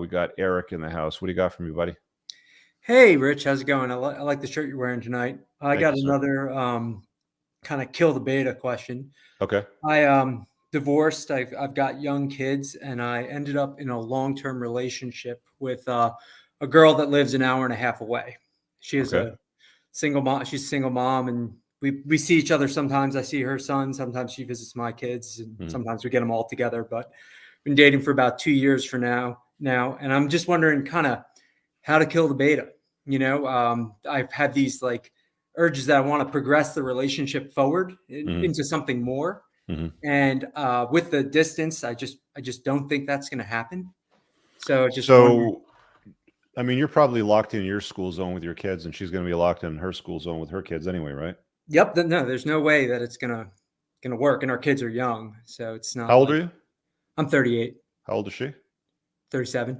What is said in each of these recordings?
We got Eric in the house. What do you got for me, buddy? Hey, Rich, how's it going? I like the shirt you're wearing tonight. I Thank got you, sir. another kind of kill the beta question. Okay. I divorced. I've got young kids, and I ended up in a long-term relationship with a girl that lives an hour and a half away. She is Okay. a single mom. She's a single mom, and we see each other sometimes. I see her son. Sometimes she visits my kids, and sometimes we get them all together. But been dating for about 2 years for now, and I'm just wondering kind of how to kill the beta. I've had these like urges that I want to progress the relationship forward into something more. Mm-hmm. And with the distance, I just don't think that's going to happen. So So, I mean, you're probably locked in your school zone with your kids, and she's going to be locked in her school zone with her kids anyway, right? Yep. No, there's no way that it's gonna work. And our kids are young, so it's not. How old are you? I'm 38. How old is she? 37.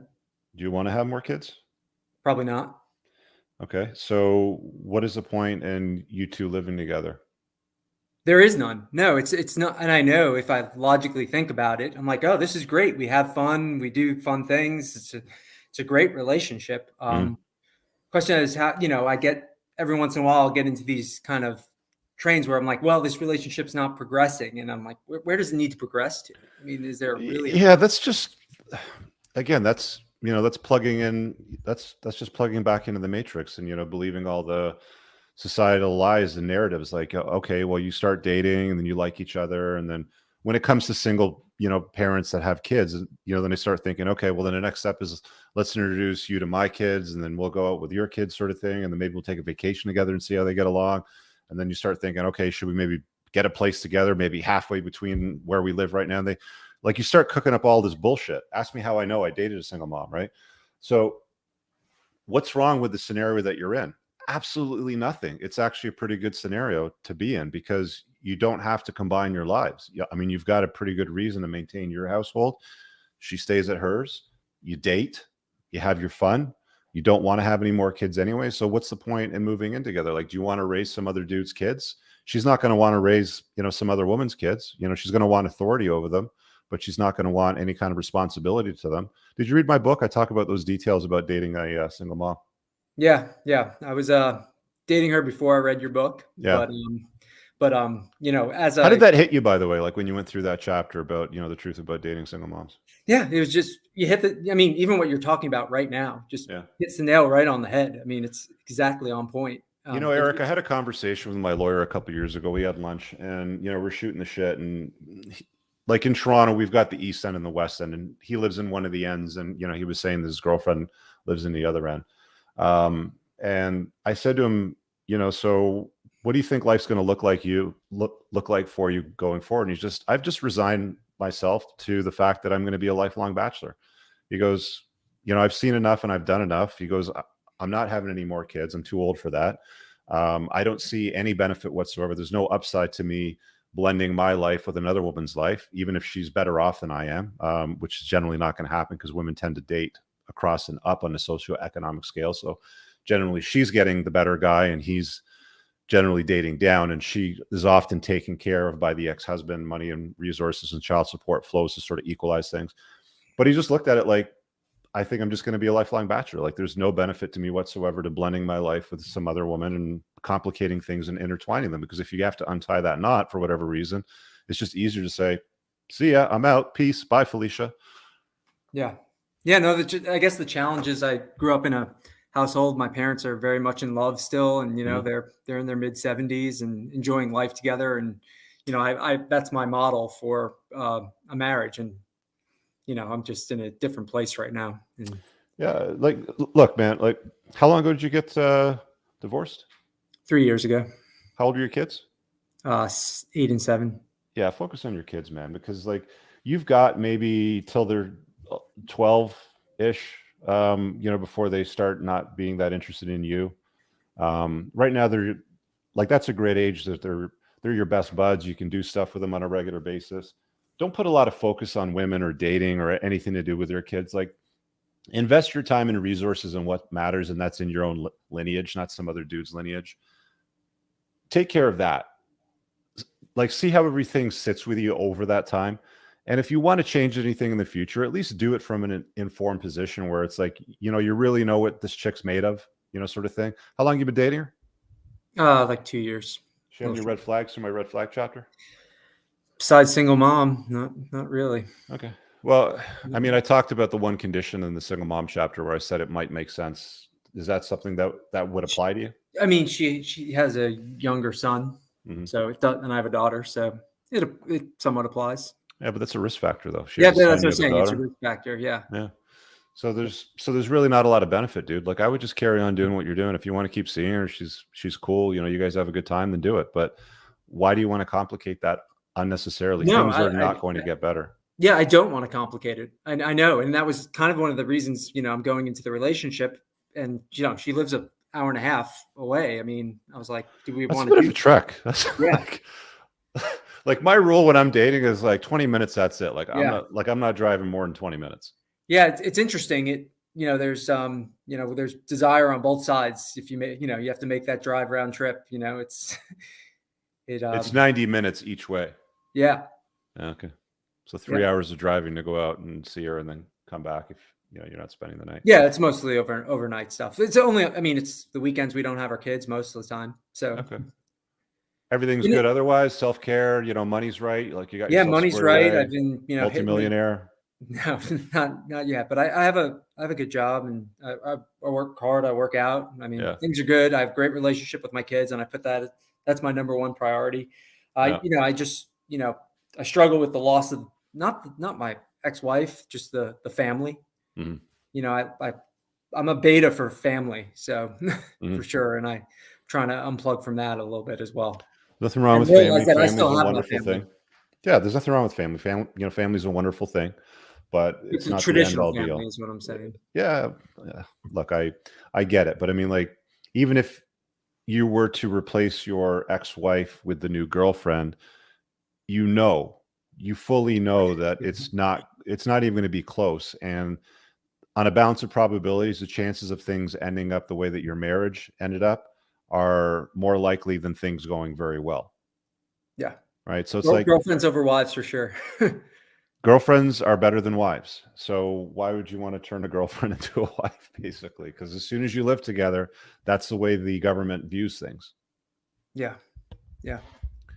Do you want to have more kids? Probably not. Okay. So, what is the point in you two living together? There is none. No, it's not. And I know if I logically think about it, I'm like, oh, this is great. We have fun. We do fun things. It's a great relationship. Question is how, I get every once in a while, I'll get into these kind of trains where I'm like, well, this relationship's not progressing. And I'm like, where does it need to progress to? I mean, is there really? Yeah, that's just, again, that's plugging in. That's just plugging back into the matrix and, believing all the societal lies and narratives like, okay, well, you start dating and then you like each other. And then when it comes to single, parents that have kids, then they start thinking, okay, well, then the next step is let's introduce you to my kids and then we'll go out with your kids sort of thing. And then maybe we'll take a vacation together and see how they get along. And then you start thinking, okay, should we maybe get a place together, maybe halfway between where we live right now? And you start cooking up all this bullshit. Ask me how I know. I dated a single mom, right? So what's wrong with the scenario that you're in? Absolutely nothing. It's actually a pretty good scenario to be in because you don't have to combine your lives. I mean, you've got a pretty good reason to maintain your household. She stays at hers. You date. You have your fun. You don't want to have any more kids anyway. So what's the point in moving in together? Like, do you want to raise some other dude's kids? She's not going to want to raise, some other woman's kids. She's going to want authority over them, but she's not going to want any kind of responsibility to them. Did you read my book? I talk about those details about dating a single mom. Yeah. I was dating her before I read your book. Yeah. But how did that hit you, by the way? Like when you went through that chapter about, the truth about dating single moms? Yeah, it was just, you hit even what you're talking about right now, just hits the nail right on the head. I mean, it's exactly on point. Eric, I had a conversation with my lawyer a couple of years ago. We had lunch and, we're shooting the shit. And like in Toronto, we've got the East End and the West End, and he lives in one of the ends. And, he was saying that his girlfriend lives in the other end. And I said to him, so what do you think life's going to look like for you going forward? And I've just resigned myself to the fact that I'm going to be a lifelong bachelor. He goes, I've seen enough and I've done enough. He goes, I'm not having any more kids. I'm too old for that. I don't see any benefit whatsoever. There's no upside to me blending my life with another woman's life, even if she's better off than I am, which is generally not going to happen because women tend to date across and up on the socioeconomic scale. So generally she's getting the better guy and he's generally dating down, and she is often taken care of by the ex-husband. Money and resources and child support flows to sort of equalize things. But he just looked at it like, I think I'm just going to be a lifelong bachelor. Like there's no benefit to me whatsoever to blending my life with some other woman and complicating things and intertwining them. Because if you have to untie that knot for whatever reason, it's just easier to say, see ya, I'm out, peace, bye, Felicia. Yeah. No, I guess the challenge is I grew up in a household. My parents are very much in love still. And, they're in their mid 70s and enjoying life together. And, I that's my model for a marriage. And, I'm just in a different place right now. And, yeah. Like, look, man, like how long ago did you get divorced? 3 years ago. How old are your kids? 8 and 7. Yeah. Focus on your kids, man, because like you've got maybe till they're 12-ish, before they start not being that interested in you. Right now, they're like, that's a great age that they're your best buds. You can do stuff with them on a regular basis. Don't put a lot of focus on women or dating or anything to do with your kids. Like invest your time and resources in what matters. And that's in your own lineage, not some other dude's lineage. Take care of that. Like see how everything sits with you over that time. And if you want to change anything in the future, at least do it from an informed position where it's like, you know, you really know what this chick's made of, you know, sort of thing. How long you been dating her? Like 2 years. She have any red flags from my red flag chapter? Besides single mom, not really. Okay. Well, I mean, I talked about the one condition in the single mom chapter where I said it might make sense. Is that something that would apply to you? I mean, she has a younger son, so it does, and I have a daughter, so it somewhat applies. Yeah, but that's a risk factor, though. Yeah, that's what I'm saying. It's a risk factor. Yeah. Yeah. So there's really not a lot of benefit, dude. Like, I would just carry on doing what you're doing. If you want to keep seeing her, she's cool. You know, you guys have a good time, then do it. But why do you want to complicate that unnecessarily? No, Things are not going to get better. Yeah, I don't want to complicate it. I know, and that was kind of one of the reasons. You know, I'm going into the relationship, and you know, she lives an hour and a half away. I mean, I was like, do we want to? That's a bit of a trek. That's yeah. Like my rule when I'm dating is like 20 minutes. That's it. Like I'm not driving more than 20 minutes. Yeah, it's interesting. There's desire on both sides. If you make, you have to make that drive round trip. You know, it's 90 minutes each way. Yeah. Okay. So 3 hours of driving to go out and see her and then come back if you're not spending the night. Yeah, it's mostly overnight stuff. It's only, I mean, it's the weekends we don't have our kids most of the time. So okay. Everything's good otherwise, self-care, money's right. Like you got money's right. I've been, multimillionaire. No, not yet. But I have a good job, and I work hard. I work out. I mean, things are good. I have a great relationship with my kids, and I put that's my number one priority. I just, I struggle with the loss of not my ex-wife, just the family. Mm-hmm. I'm a beta for family, so for sure. And I'm trying to unplug from that a little bit as well. Nothing wrong with family. Family's a wonderful thing. Yeah, there's nothing wrong with family. Family's a wonderful thing, but it's not the end all be all. Is what I'm saying. Yeah. Look, I get it, but I mean, like, even if you were to replace your ex-wife with the new girlfriend, you fully know that it's not even going to be close. And on a balance of probabilities, the chances of things ending up the way that your marriage ended up are more likely than things going very well. Yeah. Right. So it's like girlfriends over wives for sure. Girlfriends are better than wives. So why would you want to turn a girlfriend into a wife, basically? Because as soon as you live together, that's the way the government views things. Yeah. Yeah.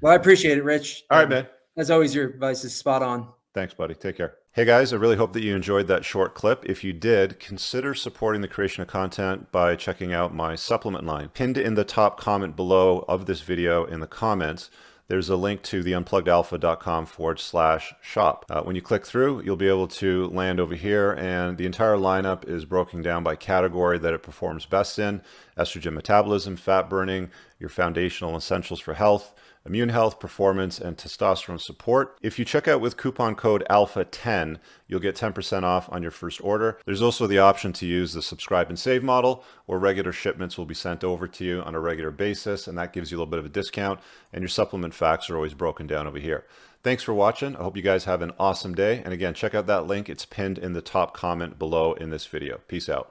Well, I appreciate it, Rich. All right, man. As always, your advice is spot on. Thanks, buddy. Take care. Hey, guys, I really hope that you enjoyed that short clip. If you did, consider supporting the creation of content by checking out my supplement line. Pinned in the top comment below of this video in the comments, there's a link to the unpluggedalpha.com/shop. When you click through, you'll be able to land over here, and the entire lineup is broken down by category that it performs best in: estrogen metabolism, fat burning, your foundational essentials for health, immune health, performance, and testosterone support. If you check out with coupon code ALPHA10, you'll get 10% off on your first order. There's also the option to use the subscribe and save model, where regular shipments will be sent over to you on a regular basis, and that gives you a little bit of a discount, and your supplement facts are always broken down over here. Thanks for watching. I hope you guys have an awesome day. And again, check out that link. It's pinned in the top comment below in this video. Peace out.